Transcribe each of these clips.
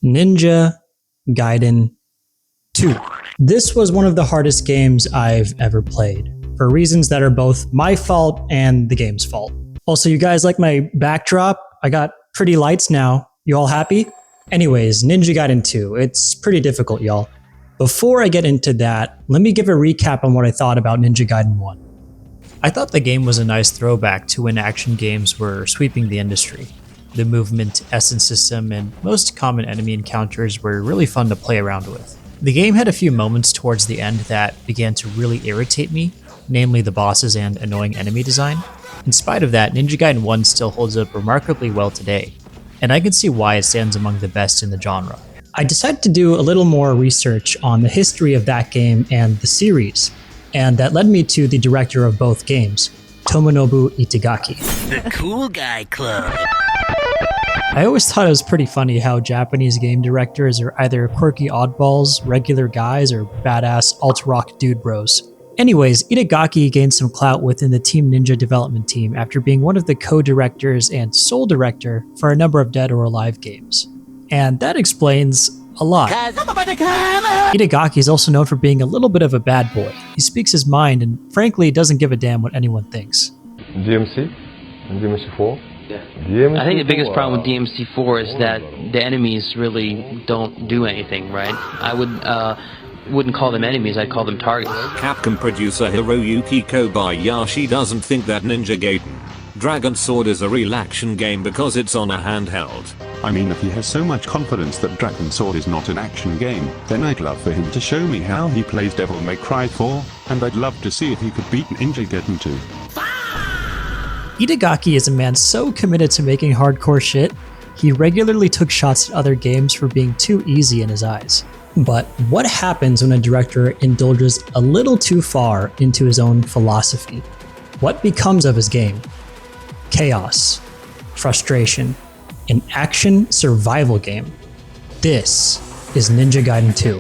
Ninja Gaiden 2. This was one of the hardest games I've ever played, for reasons that are both my fault and the game's fault. Also, you guys like my backdrop? I got pretty lights now. You all happy? Anyways, Ninja Gaiden 2. It's pretty difficult, y'all. Before I get into that, let me give a recap on what I thought about Ninja Gaiden 1. I thought the game was a nice throwback to when action games were sweeping the industry. The movement, essence system, and most common enemy encounters were really fun to play around with. The game had a few moments towards the end that began to really irritate me, namely the bosses and annoying enemy design. In spite of that, Ninja Gaiden 1 still holds up remarkably well today, and I can see why it stands among the best in the genre. I decided to do a little more research on the history of that game and the series, and that led me to the director of both games, Tomonobu Itagaki. The Cool Guy Club. I always thought it was pretty funny how Japanese game directors are either quirky oddballs, regular guys, or badass alt-rock dude bros. Anyways, Itagaki gained some clout within the Team Ninja development team after being one of the co-directors and sole director for a number of Dead or Alive games. And that explains a lot. Itagaki is also known for being a little bit of a bad boy. He speaks his mind and frankly doesn't give a damn what anyone thinks. DMC? DMC4? I think the biggest problem with DMC4 is that the enemies really don't do anything, right? I wouldn't call them enemies, I'd call them targets. Capcom producer Hiroyuki Kobayashi doesn't think that Ninja Gaiden Dragon Sword is a real action game because it's on a handheld. I mean, if he has so much confidence that Dragon Sword is not an action game, then I'd love for him to show me how he plays Devil May Cry 4, and I'd love to see if he could beat Ninja Gaiden 2. Itagaki is a man so committed to making hardcore shit, he regularly took shots at other games for being too easy in his eyes. But what happens when a director indulges a little too far into his own philosophy? What becomes of his game? Chaos, frustration, an action survival game. This is Ninja Gaiden 2.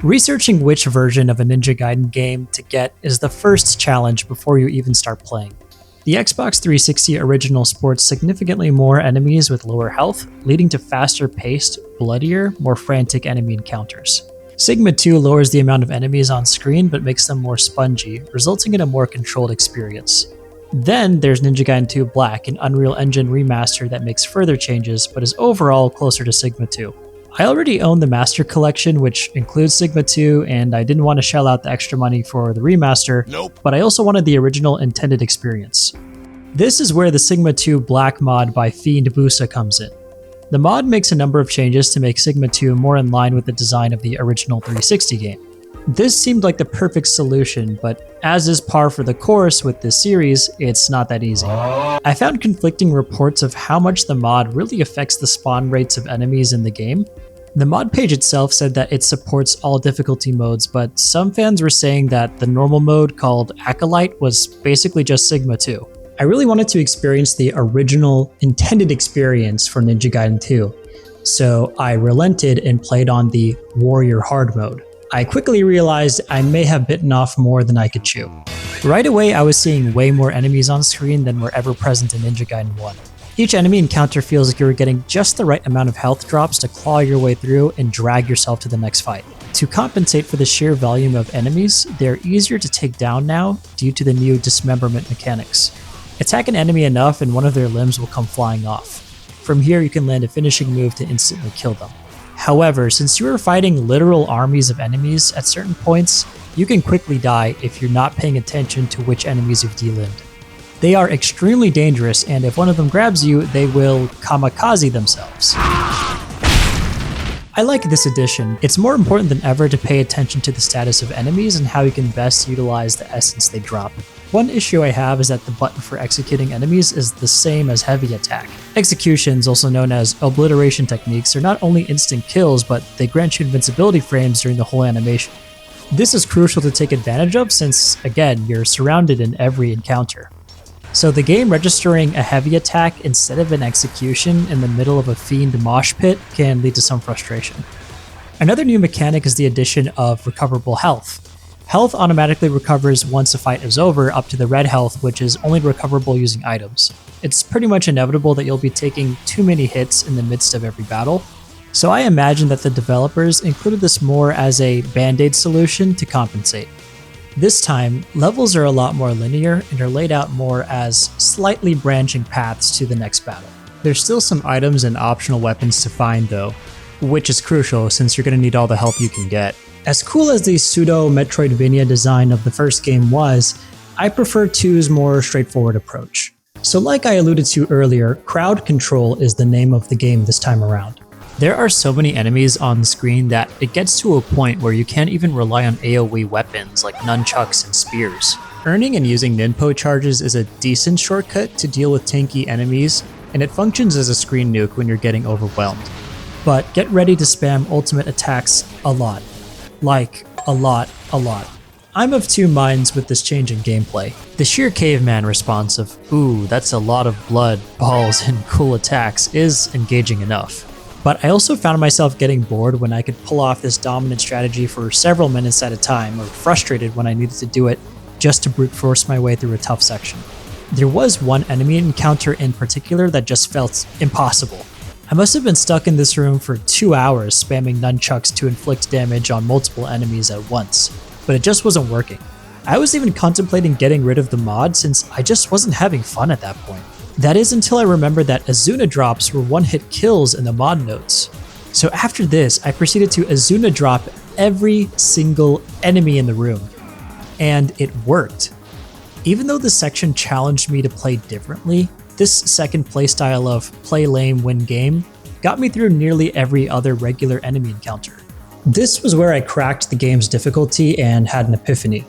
Researching which version of a Ninja Gaiden game to get is the first challenge before you even start playing. The Xbox 360 original sports significantly more enemies with lower health, leading to faster-paced, bloodier, more frantic enemy encounters. Sigma 2 lowers the amount of enemies on screen but makes them more spongy, resulting in a more controlled experience. Then there's Ninja Gaiden 2 Black, an Unreal Engine remaster that makes further changes but is overall closer to Sigma 2. I already own the Master Collection, which includes Sigma 2, and I didn't want to shell out the extra money for the remaster, but I also wanted the original intended experience. This is where the Sigma 2 Black mod by Fiend Busa comes in. The mod makes a number of changes to make Sigma 2 more in line with the design of the original 360 game. This seemed like the perfect solution, but as is par for the course with this series, it's not that easy. I found conflicting reports of how much the mod really affects the spawn rates of enemies in the game. The mod page itself said that it supports all difficulty modes, but some fans were saying that the normal mode called Acolyte was basically just Sigma 2. I really wanted to experience the original intended experience for Ninja Gaiden 2, so I relented and played on the Warrior Hard mode. I quickly realized I may have bitten off more than I could chew. Right away, I was seeing way more enemies on screen than were ever present in Ninja Gaiden 1. Each enemy encounter feels like you're getting just the right amount of health drops to claw your way through and drag yourself to the next fight. To compensate for the sheer volume of enemies, they're easier to take down now due to the new dismemberment mechanics. Attack an enemy enough and one of their limbs will come flying off. From here, you can land a finishing move to instantly kill them. However, since you are fighting literal armies of enemies, at certain points, you can quickly die if you're not paying attention to which enemies you've delimbed. They are extremely dangerous, and if one of them grabs you, they will kamikaze themselves. I like this addition. It's more important than ever to pay attention to the status of enemies and how you can best utilize the essence they drop. One issue I have is that the button for executing enemies is the same as heavy attack. Executions, also known as obliteration techniques, are not only instant kills, but they grant you invincibility frames during the whole animation. This is crucial to take advantage of since, again, you're surrounded in every encounter. So the game registering a heavy attack instead of an execution in the middle of a fiend mosh pit can lead to some frustration. Another new mechanic is the addition of recoverable health. Health automatically recovers once a fight is over up to the red health, which is only recoverable using items. It's pretty much inevitable that you'll be taking too many hits in the midst of every battle, so I imagine that the developers included this more as a band-aid solution to compensate. This time, levels are a lot more linear and are laid out more as slightly branching paths to the next battle. There's still some items and optional weapons to find though, which is crucial since you're going to need all the help you can get. As cool as the pseudo-Metroidvania design of the first game was, I prefer 2's more straightforward approach. So like I alluded to earlier, crowd control is the name of the game this time around. There are so many enemies on the screen that it gets to a point where you can't even rely on AoE weapons like nunchucks and spears. Earning and using ninpo charges is a decent shortcut to deal with tanky enemies, and it functions as a screen nuke when you're getting overwhelmed. But get ready to spam ultimate attacks a lot. Like, a lot. I'm of two minds with this change in gameplay. The sheer caveman response of, ooh, that's a lot of blood, balls, and cool attacks is engaging enough. But I also found myself getting bored when I could pull off this dominant strategy for several minutes at a time, or frustrated when I needed to do it just to brute force my way through a tough section. There was one enemy encounter in particular that just felt impossible. I must have been stuck in this room for 2 hours spamming nunchucks to inflict damage on multiple enemies at once, but it just wasn't working. I was even contemplating getting rid of the mod since I just wasn't having fun at that point. That is until I remembered that Azuna drops were one-hit kills in the mod notes. So after this, I proceeded to Azuna drop every single enemy in the room. And it worked. Even though this section challenged me to play differently, this second playstyle of play lame, win game got me through nearly every other regular enemy encounter. This was where I cracked the game's difficulty and had an epiphany.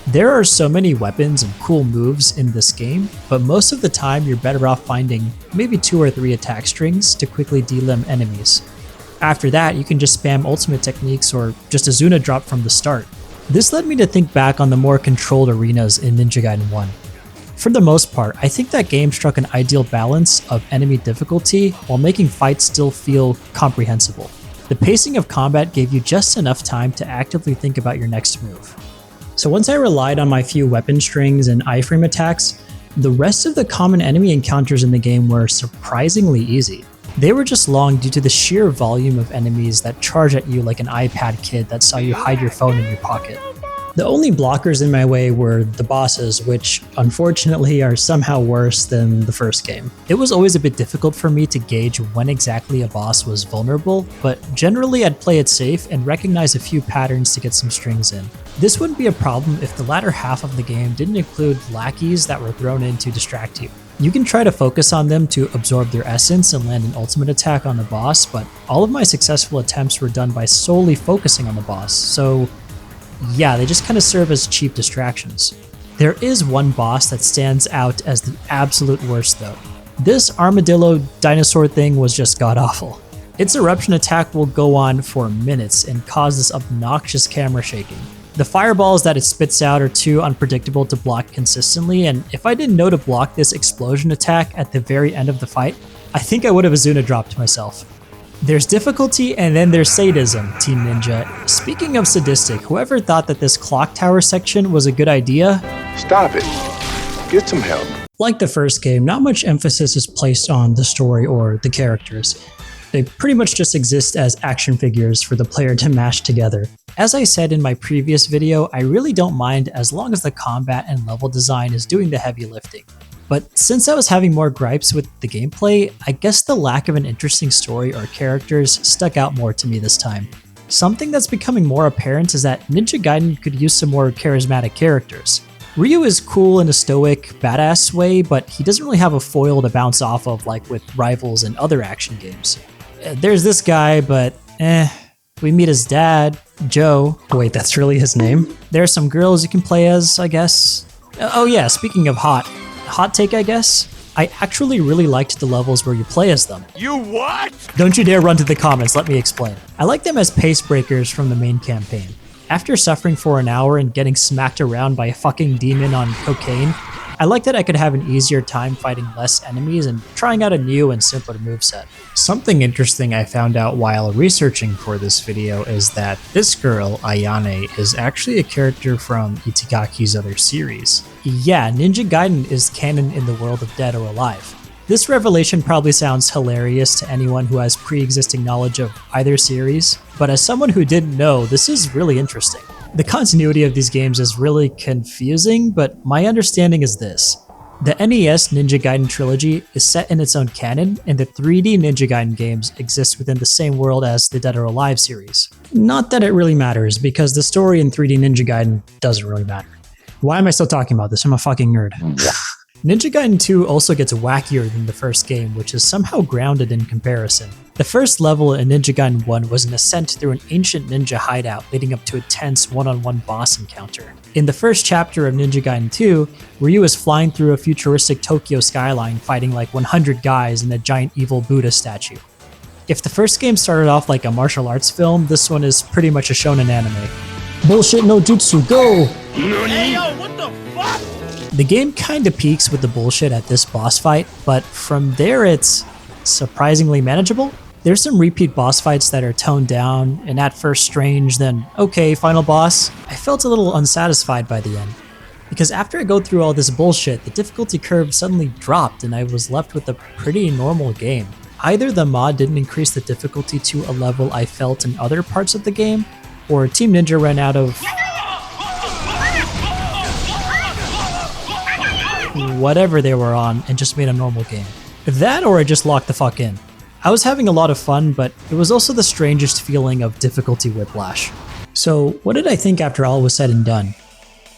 There are so many weapons and cool moves in this game, but most of the time you're better off finding maybe 2 or 3 attack strings to quickly delim enemies. After that, you can just spam ultimate techniques or just Azuna drop from the start. This led me to think back on the more controlled arenas in Ninja Gaiden 1. For the most part, I think that game struck an ideal balance of enemy difficulty while making fights still feel comprehensible. The pacing of combat gave you just enough time to actively think about your next move. So once I relied on my few weapon strings and iframe attacks, the rest of the common enemy encounters in the game were surprisingly easy. They were just long due to the sheer volume of enemies that charge at you like an iPad kid that saw you hide your phone in your pocket. The only blockers in my way were the bosses, which unfortunately are somehow worse than the first game. It was always a bit difficult for me to gauge when exactly a boss was vulnerable, but generally I'd play it safe and recognize a few patterns to get some strings in. This wouldn't be a problem if the latter half of the game didn't include lackeys that were thrown in to distract you. You can try to focus on them to absorb their essence and land an ultimate attack on the boss, but all of my successful attempts were done by solely focusing on the boss, so yeah, they just kind of serve as cheap distractions. There is one boss that stands out as the absolute worst though. This armadillo dinosaur thing was just god-awful. Its eruption attack will go on for minutes and cause this obnoxious camera shaking. The fireballs that it spits out are too unpredictable to block consistently, and if I didn't know to block this explosion attack at the very end of the fight, I think I would have Azuna dropped myself. There's difficulty and then there's sadism, Team Ninja. Speaking of sadistic, whoever thought that this clock tower section was a good idea? Stop it. Get some help. Like the first game, not much emphasis is placed on the story or the characters. They pretty much just exist as action figures for the player to mash together. As I said in my previous video, I really don't mind as long as the combat and level design is doing the heavy lifting. But since I was having more gripes with the gameplay, I guess the lack of an interesting story or characters stuck out more to me this time. Something that's becoming more apparent is that Ninja Gaiden could use some more charismatic characters. Ryu is cool in a stoic, badass way, but he doesn't really have a foil to bounce off of like with rivals and other action games. There's this guy, but we meet his dad, Joe. Wait, that's really his name? There are some girls you can play as, I guess. Oh yeah, speaking of hot take, I guess? I actually really liked the levels where you play as them. You what? Don't you dare run to the comments, let me explain. I like them as pace breakers from the main campaign. After suffering for an hour and getting smacked around by a fucking demon on cocaine, I like that I could have an easier time fighting less enemies and trying out a new and simpler moveset. Something interesting I found out while researching for this video is that this girl, Ayane, is actually a character from Itagaki's other series. Yeah, Ninja Gaiden is canon in the world of Dead or Alive. This revelation probably sounds hilarious to anyone who has pre-existing knowledge of either series, but as someone who didn't know, this is really interesting. The continuity of these games is really confusing, but my understanding is this. The NES Ninja Gaiden trilogy is set in its own canon, and the 3D Ninja Gaiden games exist within the same world as the Dead or Alive series. Not that it really matters, because the story in 3D Ninja Gaiden doesn't really matter. Why am I still talking about this? I'm a fucking nerd. Ninja Gaiden 2 also gets wackier than the first game, which is somehow grounded in comparison. The first level in Ninja Gaiden 1 was an ascent through an ancient ninja hideout leading up to a tense one-on-one boss encounter. In the first chapter of Ninja Gaiden 2, Ryu is flying through a futuristic Tokyo skyline fighting like 100 guys in a giant evil Buddha statue. If the first game started off like a martial arts film, this one is pretty much a shonen anime. Bullshit no jutsu, go! Hey, yo, what the fuck? The game kinda peaks with the bullshit at this boss fight, but from there it's surprisingly manageable. There's some repeat boss fights that are toned down and at first strange, then okay, final boss. I felt a little unsatisfied by the end. Because after I go through all this bullshit, the difficulty curve suddenly dropped and I was left with a pretty normal game. Either the mod didn't increase the difficulty to a level I felt in other parts of the game, or Team Ninja ran out of whatever they were on and just made a normal game. That or I just locked the fuck in. I was having a lot of fun, but it was also the strangest feeling of difficulty whiplash. So what did I think after all was said and done?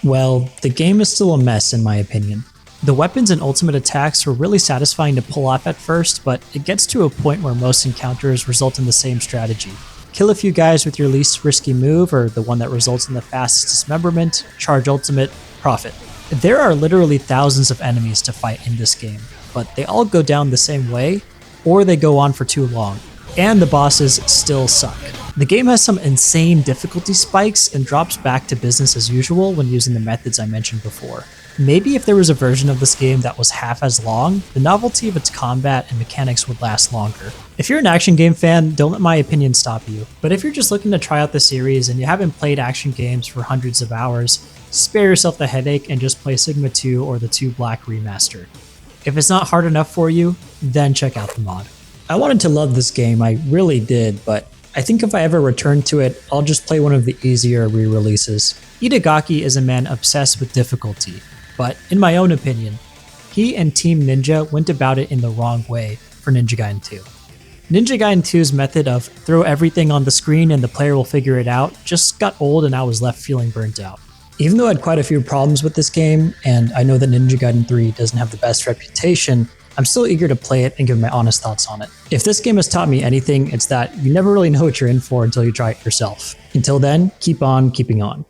Well, the game is still a mess in my opinion. The weapons and ultimate attacks were really satisfying to pull off at first, but it gets to a point where most encounters result in the same strategy. Kill a few guys with your least risky move, or the one that results in the fastest dismemberment, charge ultimate, profit. There are literally thousands of enemies to fight in this game, but they all go down the same way, or they go on for too long, and the bosses still suck. The game has some insane difficulty spikes and drops back to business as usual when using the methods I mentioned before. Maybe if there was a version of this game that was half as long, the novelty of its combat and mechanics would last longer. If you're an action game fan, don't let my opinion stop you, but if you're just looking to try out the series and you haven't played action games for hundreds of hours, spare yourself the headache and just play Sigma 2 or the 2 Black Remaster. If it's not hard enough for you, then check out the mod. I wanted to love this game, I really did, but I think if I ever return to it, I'll just play one of the easier re-releases. Itagaki is a man obsessed with difficulty, but in my own opinion, he and Team Ninja went about it in the wrong way for Ninja Gaiden 2. Ninja Gaiden 2's method of throw everything on the screen and the player will figure it out just got old and I was left feeling burnt out. Even though I had quite a few problems with this game, and I know that Ninja Gaiden 3 doesn't have the best reputation, I'm still eager to play it and give my honest thoughts on it. If this game has taught me anything, it's that you never really know what you're in for until you try it yourself. Until then, keep on keeping on.